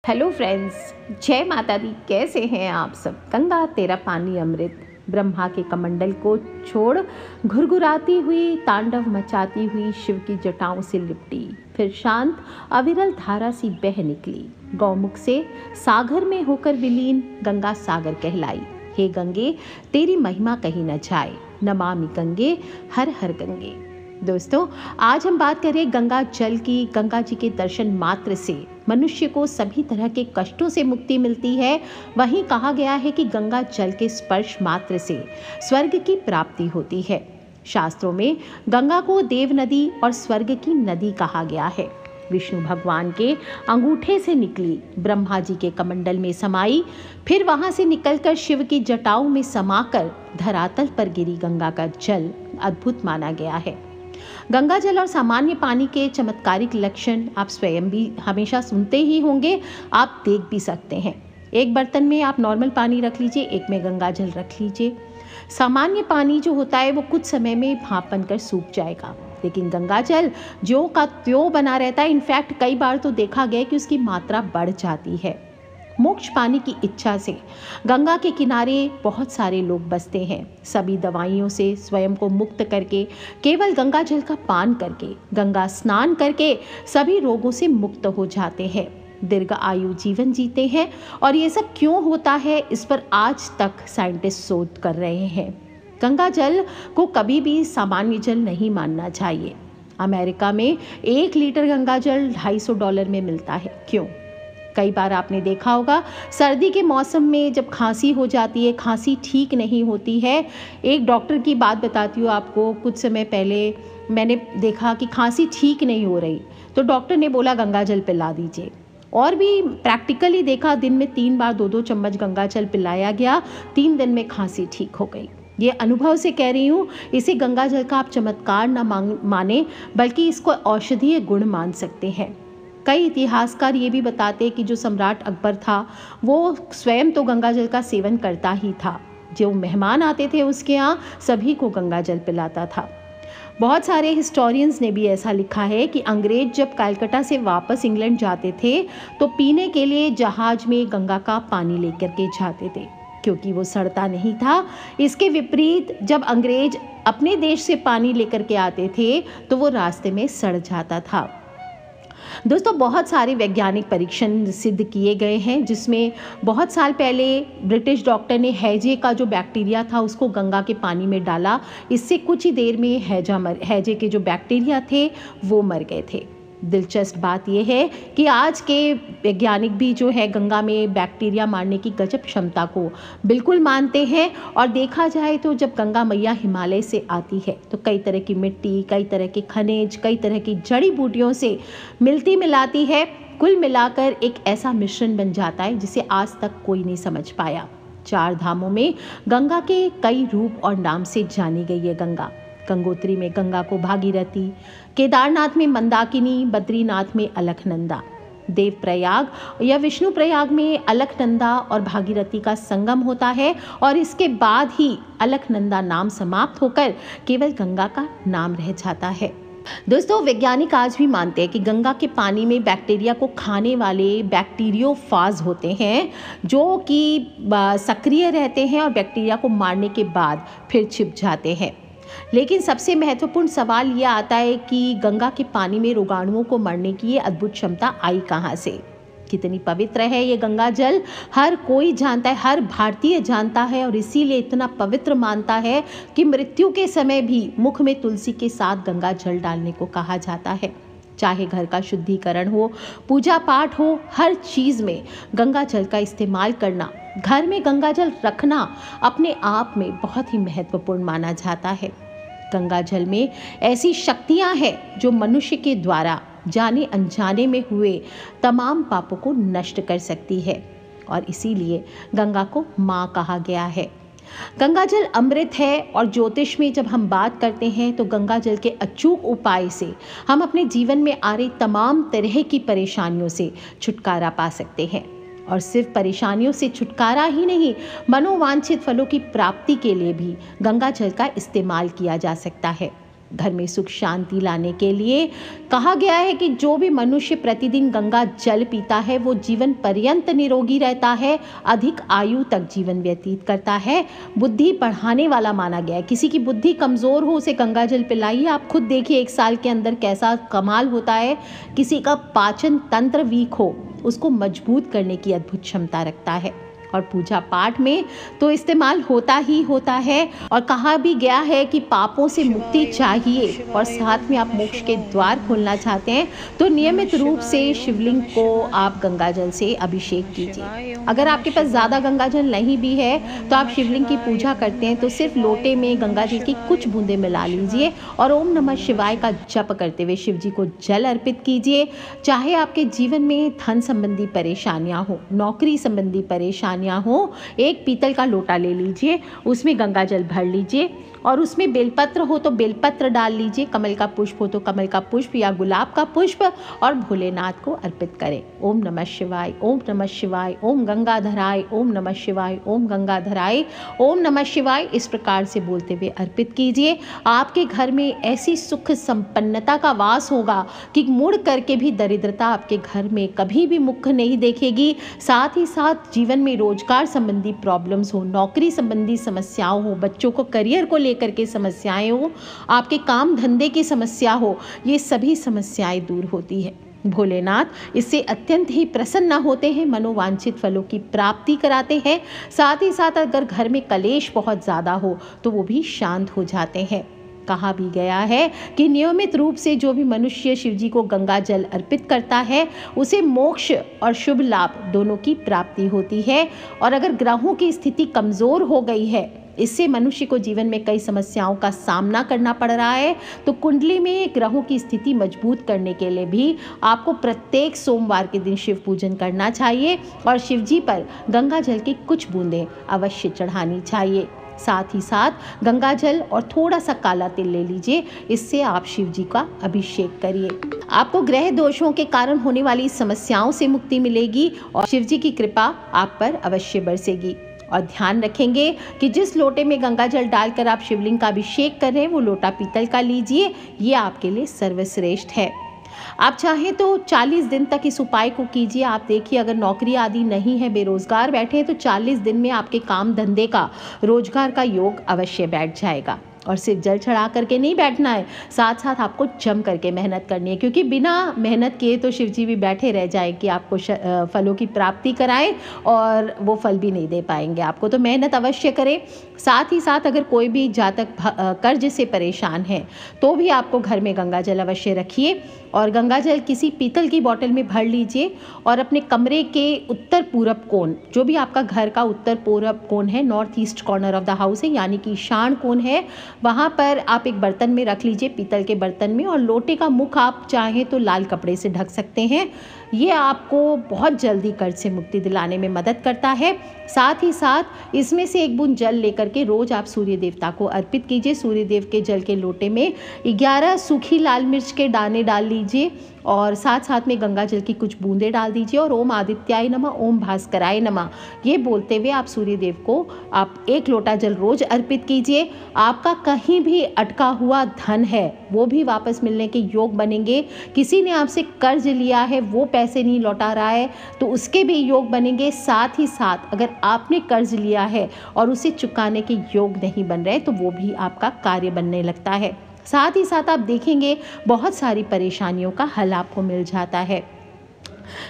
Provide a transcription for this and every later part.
Hello friends, जय माता दी। कैसे हैं आप सब। गंगा तेरा पानी अमृत, ब्रह्मा के कमंडल को छोड़ घुरघुराती हुई, तांडव मचाती हुई शिव की जटाओं से लिपटी, फिर शांत अविरल धारा सी बह निकली। गौमुख से सागर में होकर विलीन गंगा सागर कहलाई। हे गंगे तेरी महिमा कही न जाए, नमामि गंगे हर हर गंगे। दोस्तों, आज हम बात करें गंगा जल की। गंगा जी के दर्शन मात्र से मनुष्य को सभी तरह के कष्टों से मुक्ति मिलती है। वहीं कहा गया है कि गंगा जल के स्पर्श मात्र से स्वर्ग की प्राप्ति होती है। शास्त्रों में गंगा को देव नदी और स्वर्ग की नदी कहा गया है। विष्णु भगवान के अंगूठे से निकली, ब्रह्मा जी के कमंडल में समाई, फिर वहां से निकलकर शिव की जटाओं में समाकर धरातल पर गिरी गंगा का जल अद्भुत माना गया है। गंगा जल और सामान्य पानी के चमत्कारिक लक्षण आप स्वयं भी हमेशा सुनते ही होंगे, आप देख भी सकते हैं। एक बर्तन में आप नॉर्मल पानी रख लीजिए, एक में गंगा जल रख लीजिए। सामान्य पानी जो होता है वो कुछ समय में भाप बनकर सूख जाएगा, लेकिन गंगा जल ज्यों का त्यों बना रहता है। इनफैक्ट कई बार तो देखा गया कि उसकी मात्रा बढ़ जाती है। मोक्ष पाने की इच्छा से गंगा के किनारे बहुत सारे लोग बसते हैं। सभी दवाइयों से स्वयं को मुक्त करके, केवल गंगा जल का पान करके, गंगा स्नान करके सभी रोगों से मुक्त हो जाते हैं, दीर्घ आयु जीवन जीते हैं। और ये सब क्यों होता है, इस पर आज तक साइंटिस्ट शोध कर रहे हैं। गंगा जल को कभी भी सामान्य जल नहीं मानना चाहिए। अमेरिका में 1 लीटर गंगा जल $250 में मिलता है। क्यों? कई बार आपने देखा होगा, सर्दी के मौसम में जब खांसी हो जाती है, खांसी ठीक नहीं होती है। एक डॉक्टर की बात बताती हूँ आपको। कुछ समय पहले मैंने देखा कि खांसी ठीक नहीं हो रही, तो डॉक्टर ने बोला गंगा जल पिला दीजिए। और भी प्रैक्टिकली देखा, दिन में 3 बार 2-2 चम्मच गंगा जल पिलाया गया, 3 दिन में खांसी ठीक हो गई। ये अनुभव से कह रही हूँ। इसे गंगा जल का आप चमत्कार ना माने, बल्कि इसको औषधीय गुण मान सकते हैं। कई इतिहासकार ये भी बताते हैं कि जो सम्राट अकबर था, वो स्वयं तो गंगा जल का सेवन करता ही था। जो मेहमान आते थे उसके यहाँ, सभी को गंगा जल पिलाता था। बहुत सारे हिस्टोरियंस ने भी ऐसा लिखा है कि अंग्रेज जब कलकत्ता से वापस इंग्लैंड जाते थे तो पीने के लिए जहाज में गंगा का पानी लेकर के जाते थे, क्योंकि वो सड़ता नहीं था। इसके विपरीत जब अंग्रेज अपने देश से पानी लेकर के आते थे तो वो रास्ते में सड़ जाता था। दोस्तों, बहुत सारे वैज्ञानिक परीक्षण सिद्ध किए गए हैं, जिसमें बहुत साल पहले ब्रिटिश डॉक्टर ने हैजे का जो बैक्टीरिया था उसको गंगा के पानी में डाला। इससे कुछ ही देर में हैजे के जो बैक्टीरिया थे वो मर गए थे। दिलचस्प बात यह है कि आज के वैज्ञानिक भी जो है गंगा में बैक्टीरिया मारने की गजब क्षमता को बिल्कुल मानते हैं। और देखा जाए तो जब गंगा मैया हिमालय से आती है तो कई तरह की मिट्टी, कई तरह के खनिज, कई तरह की जड़ी बूटियों से मिलती मिलाती है। कुल मिलाकर एक ऐसा मिश्रण बन जाता है जिसे आज तक कोई नहीं समझ पाया। 4 धामों में गंगा के कई रूप और नाम से जानी गई है गंगा। गंगोत्री में गंगा को भागीरथी, केदारनाथ में मंदाकिनी, बद्रीनाथ में अलकनंदा, देवप्रयाग या विष्णु प्रयाग में अलकनंदा और भागीरथी का संगम होता है। और इसके बाद ही अलकनंदा नाम समाप्त होकर केवल गंगा का नाम रह जाता है। दोस्तों, वैज्ञानिक आज भी मानते हैं कि गंगा के पानी में बैक्टीरिया को खाने वाले बैक्टीरियोफाज होते हैं, जो कि सक्रिय रहते हैं और बैक्टीरिया को मारने के बाद फिर छिप जाते हैं। लेकिन सबसे महत्वपूर्ण सवाल यह आता है कि गंगा के पानी में रोगाणुओं को मरने की ये अद्भुत क्षमता आई कहाँ से। कितनी पवित्र है ये गंगा जल, हर कोई जानता है, हर भारतीय जानता है। और इसीलिए इतना पवित्र मानता है कि मृत्यु के समय भी मुख में तुलसी के साथ गंगा जल डालने को कहा जाता है। चाहे घर का शुद्धिकरण हो, पूजा पाठ हो, हर चीज़ में गंगा जल का इस्तेमाल करना, घर में गंगा जल रखना अपने आप में बहुत ही महत्वपूर्ण माना जाता है। गंगा जल में ऐसी शक्तियां हैं जो मनुष्य के द्वारा जाने अनजाने में हुए तमाम पापों को नष्ट कर सकती है, और इसीलिए गंगा को माँ कहा गया है। गंगा जल अमृत है। और ज्योतिष में जब हम बात करते हैं तो गंगा जल के अचूक उपाय से हम अपने जीवन में आ रही तमाम तरह की परेशानियों से छुटकारा पा सकते हैं। और सिर्फ परेशानियों से छुटकारा ही नहीं, मनोवांछित फलों की प्राप्ति के लिए भी गंगा जल का इस्तेमाल किया जा सकता है। घर में सुख शांति लाने के लिए कहा गया है कि जो भी मनुष्य प्रतिदिन गंगा जल पीता है वो जीवन पर्यंत निरोगी रहता है, अधिक आयु तक जीवन व्यतीत करता है, बुद्धि बढ़ाने वाला माना गया है। किसी की बुद्धि कमज़ोर हो उसे गंगा जल पिलाइए, आप खुद देखिए 1 साल के अंदर कैसा कमाल होता है। किसी का पाचन तंत्र वीक हो उसको मजबूत करने की अद्भुत क्षमता रखता है और पूजा पाठ में तो इस्तेमाल होता ही होता है। और कहा भी गया है कि पापों से मुक्ति चाहिए और साथ में आप मोक्ष के द्वार खोलना चाहते हैं तो नियमित रूप से शिवलिंग को आप गंगा जल से अभिषेक कीजिए। अगर आपके पास ज़्यादा गंगा जल नहीं भी है तो आप शिवलिंग की पूजा करते हैं तो सिर्फ लोटे में गंगा जल की कुछ बूंदें मिला लीजिए और ओम नमः शिवाय का जप करते हुए शिव जी को जल अर्पित कीजिए। चाहे आपके जीवन में धन संबंधी परेशानियां हो, नौकरी संबंधी परेशानियां हो, एक पीतल का लोटा ले लीजिए, उसमें गंगा जल भर लीजिए और उसमें बेलपत्र हो तो बेलपत्र डाल लीजिए, कमल का पुष्प हो तो कमल का पुष्प या गुलाब का पुष्प और भोलेनाथ को अर्पित करें। ओम नमः शिवाय, ओम नमः शिवाय, ओम गंगाधराय, ओम नमः शिवाय, ओम गंगाधराय, ओम नमः शिवाय, इस प्रकार से बोलते हुए अर्पित कीजिए। आपके घर में ऐसी सुख संपन्नता का वास होगा कि मुड़ करके भी दरिद्रता आपके घर में कभी भी मुख नहीं देखेगी। साथ ही साथ जीवन में रोजगार संबंधी प्रॉब्लम्स हो, नौकरी संबंधी समस्याओं हो, बच्चों को करियर को लेकर के समस्याएं हो, आपके काम धंधे की समस्या हो, ये सभी समस्याएं दूर होती है। भोलेनाथ इससे अत्यंत ही प्रसन्न होते हैं, मनोवांछित फलों की प्राप्ति कराते हैं। साथ ही साथ अगर घर में कलेश बहुत ज़्यादा हो तो वो भी शांत हो जाते हैं। कहा भी गया है कि नियमित रूप से जो भी मनुष्य शिवजी को गंगा जल अर्पित करता है उसे मोक्ष और शुभ लाभ दोनों की प्राप्ति होती है। और अगर ग्रहों की स्थिति कमज़ोर हो गई है, इससे मनुष्य को जीवन में कई समस्याओं का सामना करना पड़ रहा है, तो कुंडली में ग्रहों की स्थिति मजबूत करने के लिए भी आपको प्रत्येक सोमवार के दिन शिव पूजन करना चाहिए और शिवजी पर गंगा जल की कुछ बूंदें अवश्य चढ़ानी चाहिए। साथ ही साथ गंगा जल और थोड़ा सा काला तिल ले लीजिए, इससे आप शिव जी का अभिषेक करिए। आपको ग्रह दोषों के कारण होने वाली समस्याओं से मुक्ति मिलेगी और शिव जी की कृपा आप पर अवश्य बरसेगी। और ध्यान रखेंगे कि जिस लोटे में गंगा जल डालकर आप शिवलिंग का अभिषेक कर रहे हैं वो लोटा पीतल का लीजिए, ये आपके लिए सर्वश्रेष्ठ है। आप चाहें तो 40 दिन तक इस उपाय को कीजिए। आप देखिए अगर नौकरी आदि नहीं है, बेरोजगार बैठे हैं तो 40 दिन में आपके काम धंधे का, रोजगार का योग अवश्य बैठ जाएगा। और सिर्फ जल चढ़ा करके नहीं बैठना है, साथ साथ आपको जम करके मेहनत करनी है, क्योंकि बिना मेहनत किए तो शिव जी भी बैठे रह जाए कि आपको फलों की प्राप्ति कराएं और वो फल भी नहीं दे पाएंगे आपको। तो मेहनत अवश्य करें। साथ ही साथ अगर कोई भी जातक कर्ज से परेशान है तो भी आपको घर में गंगा जल अवश्य रखिए और गंगा जल किसी पीतल की बोतल में भर लीजिए और अपने कमरे के उत्तर पूरब कोण, जो भी आपका घर का उत्तर पूरब कोण है, north east corner of the house है, यानी कि ईशान कोण है, वहाँ पर आप एक बर्तन में रख लीजिए, पीतल के बर्तन में, और लोटे का मुख आप चाहें तो लाल कपड़े से ढक सकते हैं। ये आपको बहुत जल्दी कर्ज से मुक्ति दिलाने में मदद करता है। साथ ही साथ इसमें से एक बूंद जल लेकर के रोज आप सूर्य देवता को अर्पित कीजिए। सूर्य देव के जल के लोटे में 11 सूखी लाल मिर्च के दाने डाल लीजिए और साथ साथ में गंगा जल की कुछ बूंदें डाल दीजिए और ओम आदित्याय नमः, ओम भास्कराय नमः, ये बोलते हुए आप सूर्य देव को आप 1 लोटा जल रोज अर्पित कीजिए। आपका कहीं भी अटका हुआ धन है वो भी वापस मिलने के योग बनेंगे। किसी ने आपसे कर्ज लिया है, वो पैसे नहीं लौटा रहा है, तो उसके भी योग बनेंगे। साथ ही साथ अगर आपने कर्ज लिया है और उसे चुकाने के योग नहीं बन रहे तो वो भी आपका कार्य बनने लगता है। साथ ही साथ आप देखेंगे बहुत सारी परेशानियों का हल आपको मिल जाता है।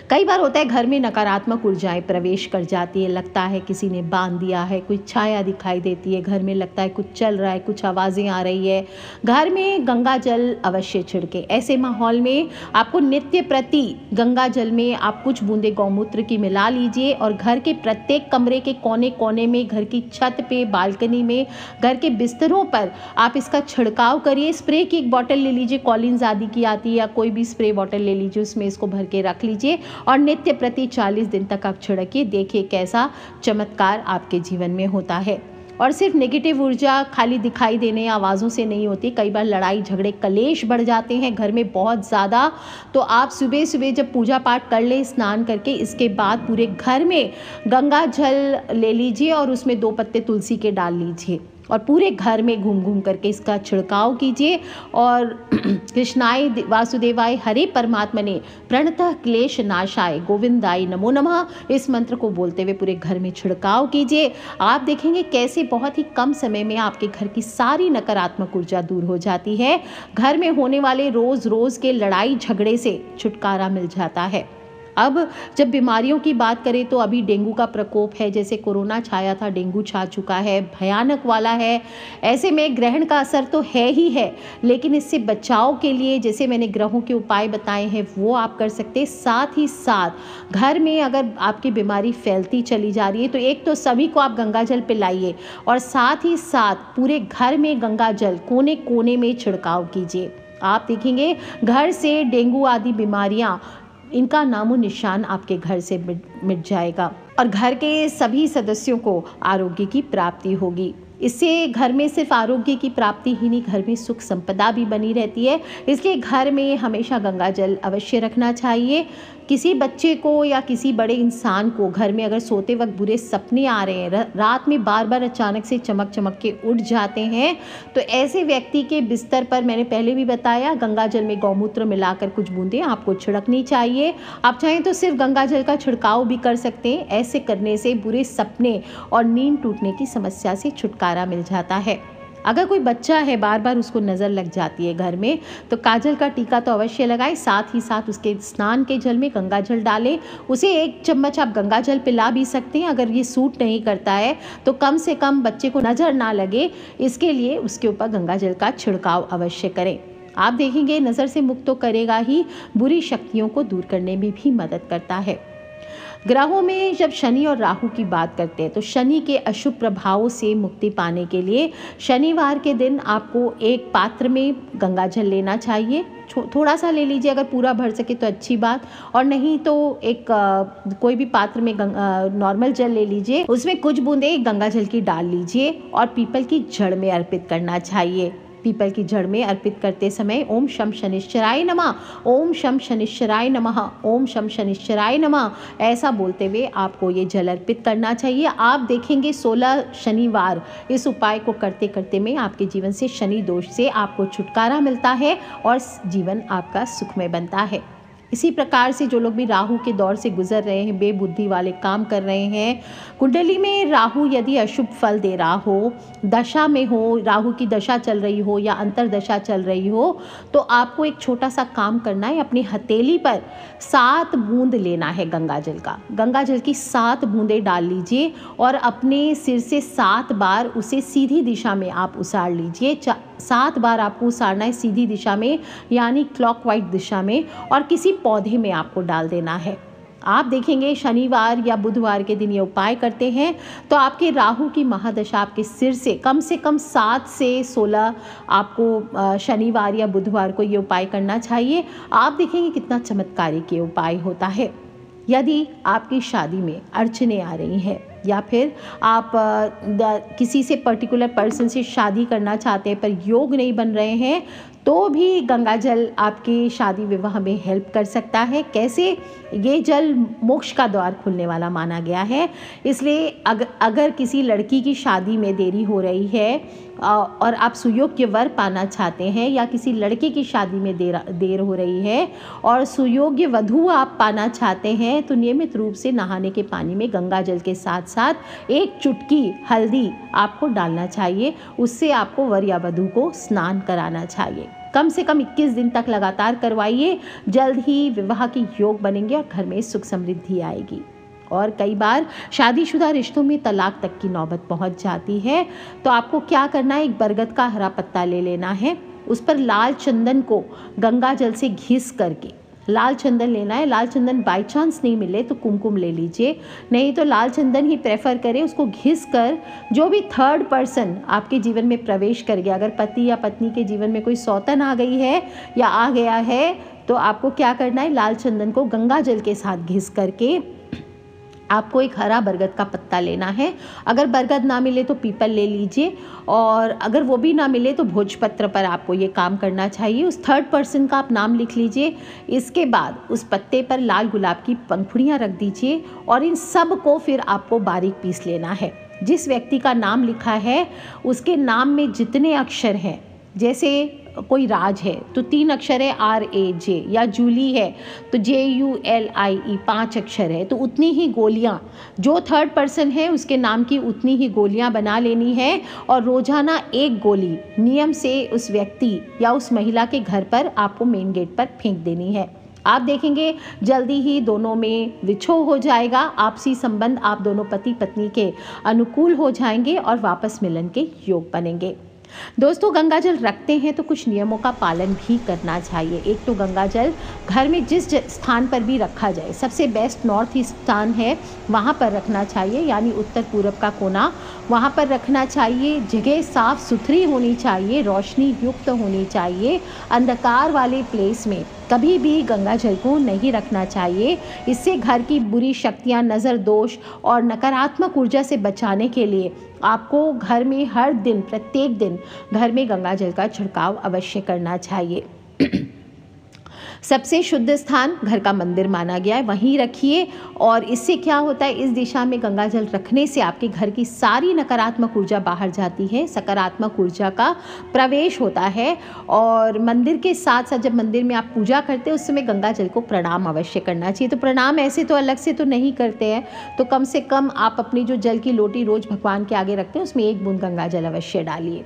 कई बार होता है घर में नकारात्मक ऊर्जाएं प्रवेश कर जाती है, लगता है किसी ने बांध दिया है, कोई छाया दिखाई देती है, घर में लगता है कुछ चल रहा है, कुछ आवाज़ें आ रही है। घर में गंगा जल अवश्य छिड़के। ऐसे माहौल में आपको नित्य प्रति गंगा जल में आप कुछ बूंदे गौमूत्र की मिला लीजिए और घर के प्रत्येक कमरे के कोने कोने में, घर की छत पे, बालकनी में, घर के बिस्तरों पर आप इसका छिड़काव करिए। स्प्रे की एक बॉटल ले लीजिए, कॉलिन्स आदि की आती है, या कोई भी स्प्रे बॉटल ले लीजिए, उसमें इसको भर के रख लीजिए और नित्य प्रति 40 दिन तक आप छिड़किए। देखिए कैसा चमत्कार आपके जीवन में होता है। और सिर्फ नेगेटिव ऊर्जा खाली दिखाई देने आवाज़ों से नहीं होती, कई बार लड़ाई झगड़े कलेश बढ़ जाते हैं घर में बहुत ज़्यादा। तो आप सुबह सुबह जब पूजा पाठ कर ले स्नान करके, इसके बाद पूरे घर में गंगा जल ले लीजिए और उसमें 2 पत्ते तुलसी के डाल लीजिए और पूरे घर में घूम घूम करके इसका छिड़काव कीजिए। और कृष्णाय वासुदेवाय हरे परमात्मने प्रणतः क्लेश नाशाय गोविंदाय नमो नमः, इस मंत्र को बोलते हुए पूरे घर में छिड़काव कीजिए। आप देखेंगे कैसे बहुत ही कम समय में आपके घर की सारी नकारात्मक ऊर्जा दूर हो जाती है। घर में होने वाले रोज रोज के लड़ाई झगड़े से छुटकारा मिल जाता है। अब जब बीमारियों की बात करें तो अभी डेंगू का प्रकोप है, जैसे कोरोना छाया था, डेंगू छा चुका है, भयानक वाला है। ऐसे में ग्रहण का असर तो है ही है, लेकिन इससे बचाव के लिए जैसे मैंने ग्रहों के उपाय बताए हैं वो आप कर सकते हैं। साथ ही साथ घर में अगर आपकी बीमारी फैलती चली जा रही है तो एक तो सभी को आप गंगा जल पिलाइए और साथ ही साथ पूरे घर में गंगा जल कोने कोने में छिड़काव कीजिए। आप देखेंगे घर से डेंगू आदि बीमारियां, इनका नामो निशान आपके घर से मिट जाएगा और घर के सभी सदस्यों को आरोग्य की प्राप्ति होगी। इससे घर में सिर्फ आरोग्य की प्राप्ति ही नहीं, घर में सुख संपदा भी बनी रहती है। इसलिए घर में हमेशा गंगा जल अवश्य रखना चाहिए। किसी बच्चे को या किसी बड़े इंसान को घर में अगर सोते वक्त बुरे सपने आ रहे हैं, रात में बार बार अचानक से चमक चमक के उठ जाते हैं, तो ऐसे व्यक्ति के बिस्तर पर मैंने पहले भी बताया गंगा जल में गौमूत्र मिलाकर कुछ बूंदें आपको छिड़कनी चाहिए। आप चाहें तो सिर्फ गंगा जल का छिड़काव भी कर सकते हैं। ऐसे करने से बुरे सपने और नींद टूटने की समस्या से छुटकारा मिल जाता है। अगर कोई बच्चा है बार बार उसको नज़र लग जाती है घर में, तो काजल का टीका तो अवश्य लगाएं। साथ ही साथ उसके स्नान के जल में गंगा जल डालें। उसे 1 चम्मच आप गंगा जल पिला भी सकते हैं। अगर ये सूट नहीं करता है तो कम से कम बच्चे को नज़र ना लगे, इसके लिए उसके ऊपर गंगा जल का छिड़काव अवश्य करें। आप देखेंगे नज़र से मुक्त तो करेगा ही, बुरी शक्तियों को दूर करने में भी मदद करता है। ग्रहों में जब शनि और राहु की बात करते हैं तो शनि के अशुभ प्रभावों से मुक्ति पाने के लिए शनिवार के दिन आपको एक पात्र में गंगा जल लेना चाहिए। थोड़ा सा ले लीजिए, अगर पूरा भर सके तो अच्छी बात, और नहीं तो एक कोई भी पात्र में नॉर्मल जल ले लीजिए। उसमें कुछ बूंदें गंगा जल की डाल लीजिए और पीपल की जड़ में अर्पित करना चाहिए। पीपल की जड़ में अर्पित करते समय ओम शम शनिश्चराय नमः, ओम शम शनिश्चराय नमः, ओम शम शनिश्चराय नमः, ऐसा बोलते हुए आपको ये जल अर्पित करना चाहिए। आप देखेंगे 16 शनिवार इस उपाय को करते करते में आपके जीवन से शनि दोष से आपको छुटकारा मिलता है और जीवन आपका सुखमय बनता है। इसी प्रकार से जो लोग भी राहु के दौर से गुजर रहे हैं, बेबुद्धि वाले काम कर रहे हैं, कुंडली में राहु यदि अशुभ फल दे रहा हो, दशा में हो, राहु की दशा चल रही हो या अंतरदशा चल रही हो, तो आपको एक छोटा सा काम करना है। अपनी हथेली पर 7 बूंद लेना है गंगा जल का। गंगा जल की 7 बूंदें डाल लीजिए और अपने सिर से 7 बार उसे सीधी दिशा में आप उसाड़ लीजिए। 7 बार आपको उसाड़ना है सीधी दिशा में, यानी क्लॉकवाइज दिशा में, और किसी पौधे में आपको डाल देना है। आप देखेंगे शनिवार या बुधवार के दिन ये उपाय करते हैं तो आपके राहु की महादशा आपके सिर से कम 7 से 16 आपको शनिवार या बुधवार को ये उपाय करना चाहिए। आप देखेंगे कितना चमत्कारिक ये उपाय होता है। यदि आपकी शादी में अड़चने आ रही हैं या फिर आप किसी से पर्टिकुलर पर्सन से शादी करना चाहते हैं पर योग नहीं बन रहे हैं, तो भी गंगा जल आपकी शादी विवाह में हेल्प कर सकता है। कैसे? ये जल मोक्ष का द्वार खुलने वाला माना गया है। इसलिए अगर किसी लड़की की शादी में देरी हो रही है और आप सुयोग्य वर पाना चाहते हैं, या किसी लड़के की शादी में देर हो रही है और सुयोग्य वधू आप पाना चाहते हैं, तो नियमित रूप से नहाने के पानी में गंगा जल के साथ साथ 1 चुटकी हल्दी आपको डालना चाहिए। उससे आपको वर या वधू को स्नान कराना चाहिए। कम से कम 21 दिन तक लगातार करवाइए। जल्द ही विवाह के योग बनेंगे और घर में सुख समृद्धि आएगी। और कई बार शादीशुदा रिश्तों में तलाक तक की नौबत पहुंच जाती है, तो आपको क्या करना है, एक बरगद का हरा पत्ता ले लेना है। उस पर लाल चंदन को गंगा जल से घिस करके लाल चंदन लेना है। लाल चंदन बाय चांस नहीं मिले तो कुमकुम ले लीजिए, नहीं तो लाल चंदन ही प्रेफर करें। उसको घिस कर जो भी थर्ड पर्सन आपके जीवन में प्रवेश कर गया, अगर पति या पत्नी के जीवन में कोई सौतन आ गई है या आ गया है, तो आपको क्या करना है, लाल चंदन को गंगा जल के साथ घिस करके आपको एक हरा बरगद का पत्ता लेना है। अगर बरगद ना मिले तो पीपल ले लीजिए, और अगर वो भी ना मिले तो भोजपत्र पर आपको ये काम करना चाहिए। उस थर्ड पर्सन का आप नाम लिख लीजिए। इसके बाद उस पत्ते पर लाल गुलाब की पंखुड़ियाँ रख दीजिए और इन सब को फिर आपको बारीक पीस लेना है। जिस व्यक्ति का नाम लिखा है उसके नाम में जितने अक्षर हैं, जैसे कोई राज है तो 3 अक्षर है RAJ, या जूली है तो JULIE 5 अक्षर है, तो उतनी ही गोलियां जो थर्ड पर्सन है उसके नाम की उतनी ही गोलियां बना लेनी है और रोजाना 1 गोली नियम से उस व्यक्ति या उस महिला के घर पर आपको मेन गेट पर फेंक देनी है। आप देखेंगे जल्दी ही दोनों में विछोह हो जाएगा, आपसी संबंध आप दोनों पति पत्नी के अनुकूल हो जाएंगे और वापस मिलन के योग बनेंगे। दोस्तों, गंगा जल रखते हैं तो कुछ नियमों का पालन भी करना चाहिए। एक तो गंगा जल घर में जिस स्थान पर भी रखा जाए, सबसे बेस्ट नॉर्थ ईस्ट स्थान है वहाँ पर रखना चाहिए, यानी उत्तर पूरब का कोना, वहाँ पर रखना चाहिए। जगह साफ सुथरी होनी चाहिए, रोशनी युक्त होनी चाहिए। अंधकार वाले प्लेस में कभी भी गंगा जल को नहीं रखना चाहिए। इससे घर की बुरी शक्तियाँ, नज़र दोष और नकारात्मक ऊर्जा से बचाने के लिए आपको घर में हर दिन, प्रत्येक दिन घर में गंगा जल का छिड़काव अवश्य करना चाहिए। सबसे शुद्ध स्थान घर का मंदिर माना गया है, वहीं रखिए। और इससे क्या होता है, इस दिशा में गंगा जल रखने से आपके घर की सारी नकारात्मक ऊर्जा बाहर जाती है, सकारात्मक ऊर्जा का प्रवेश होता है। और मंदिर के साथ साथ जब मंदिर में आप पूजा करते हैं उस समय गंगा जल को प्रणाम अवश्य करना चाहिए। तो प्रणाम ऐसे तो अलग से तो नहीं करते हैं, तो कम से कम आप अपनी जो जल की लोटी रोज भगवान के आगे रखते हैं उसमें 1 बूंद गंगा जल अवश्य डालिए।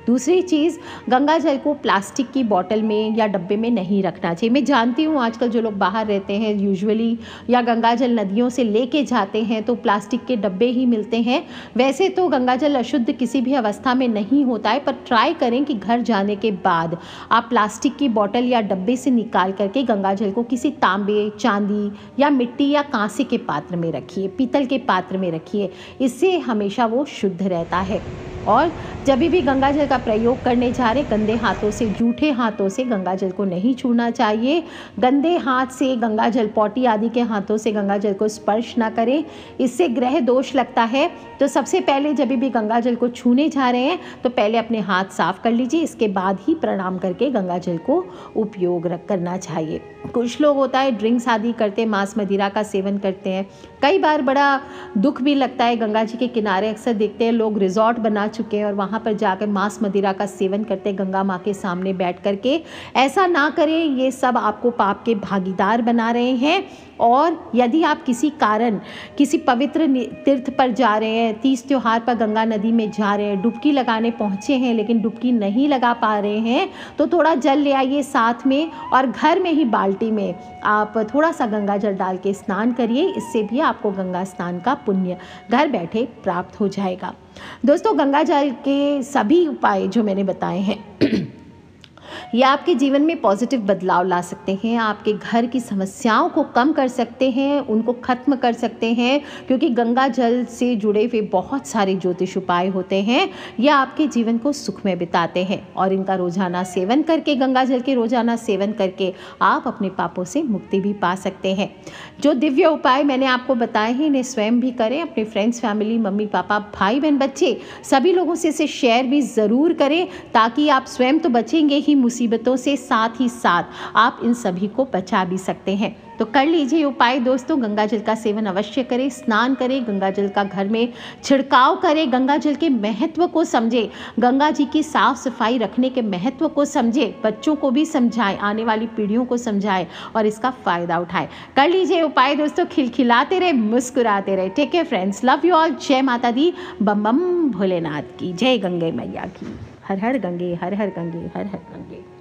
दूसरी चीज़, गंगा जल को प्लास्टिक की बोतल में या डब्बे में नहीं रखना चाहिए। मैं जानती हूँ आजकल जो लोग बाहर रहते हैं यूजुअली या गंगा जल नदियों से लेके जाते हैं तो प्लास्टिक के डब्बे ही मिलते हैं। वैसे तो गंगा जल अशुद्ध किसी भी अवस्था में नहीं होता है, पर ट्राई करें कि घर जाने के बाद आप प्लास्टिक की बोतल या डब्बे से निकाल करके गंगा जल को किसी तांबे, चांदी या मिट्टी या कांसे के पात्र में रखिए, पीतल के पात्र में रखिए। इससे हमेशा वो शुद्ध रहता है। और जब भी गंगा जल का प्रयोग करने जा रहे, गंदे हाथों से, जूठे हाथों से गंगा जल को नहीं छूना चाहिए। गंदे हाथ से गंगा जल, पॉटी आदि के हाथों से गंगा जल को स्पर्श ना करें, इससे ग्रह दोष लगता है। तो सबसे पहले जब भी गंगा जल को छूने जा रहे हैं तो पहले अपने हाथ साफ कर लीजिए, इसके बाद ही प्रणाम करके गंगा जल को उपयोग करना चाहिए। कुछ लोग होता है ड्रिंक्स आदि करते, मांस मदिरा का सेवन करते हैं। कई बार बड़ा दुख भी लगता है, गंगा जी के किनारे अक्सर देखते हैं लोग रिजॉर्ट बना चुके हैं और वहाँ पर जाकर मांस मदिरा का सेवन करते हैं गंगा माँ के सामने बैठ करके। ऐसा ना करें, ये सब आपको पाप के भागीदार बना रहे हैं। और यदि आप किसी कारण किसी पवित्र तीर्थ पर जा रहे हैं, तीज त्योहार पर गंगा नदी में जा रहे हैं, डुबकी लगाने पहुँचे हैं लेकिन डुबकी नहीं लगा पा रहे हैं, तो थोड़ा जल ले आइए साथ में और घर में ही बाल्टी में आप थोड़ा सा गंगा जल डाल के स्नान करिए। इससे भी आपको गंगा स्नान का पुण्य घर बैठे प्राप्त हो जाएगा। दोस्तों, गंगा जल के सभी उपाय जो मैंने बताए हैं ये आपके जीवन में पॉजिटिव बदलाव ला सकते हैं, आपके घर की समस्याओं को कम कर सकते हैं, उनको ख़त्म कर सकते हैं, क्योंकि गंगा जल से जुड़े हुए बहुत सारे ज्योतिष उपाय होते हैं। यह आपके जीवन को सुखमय बिताते हैं और इनका रोजाना सेवन करके, गंगा जल के रोजाना सेवन करके आप अपने पापों से मुक्ति भी पा सकते हैं। जो दिव्य उपाय मैंने आपको बताए हैं इन्हें स्वयं भी करें, अपने फ्रेंड्स, फैमिली, मम्मी पापा, भाई बहन, बच्चे सभी लोगों से इसे शेयर भी ज़रूर करें, ताकि आप स्वयं तो बचेंगे ही मुसीबतों से, साथ ही साथ आप इन सभी को बचा भी सकते हैं। तो कर लीजिए उपाय दोस्तों, गंगा जल का सेवन अवश्य करें, स्नान करें, गंगा जल का घर में छिड़काव करें, गंगा जल के महत्व को समझें, गंगा जी की साफ सफाई रखने के महत्व को समझें, बच्चों को भी समझाएं, आने वाली पीढ़ियों को समझाएं और इसका फ़ायदा उठाएं। कर लीजिए उपाय दोस्तों, खिलखिलाते रहे, मुस्कुराते रहे। Take care friends, love you all. जय माता दी, बम बम भोलेनाथ की जय, गंगे मैया की। हर हर गंगे, हर हर गंगे, हर हर गंगे।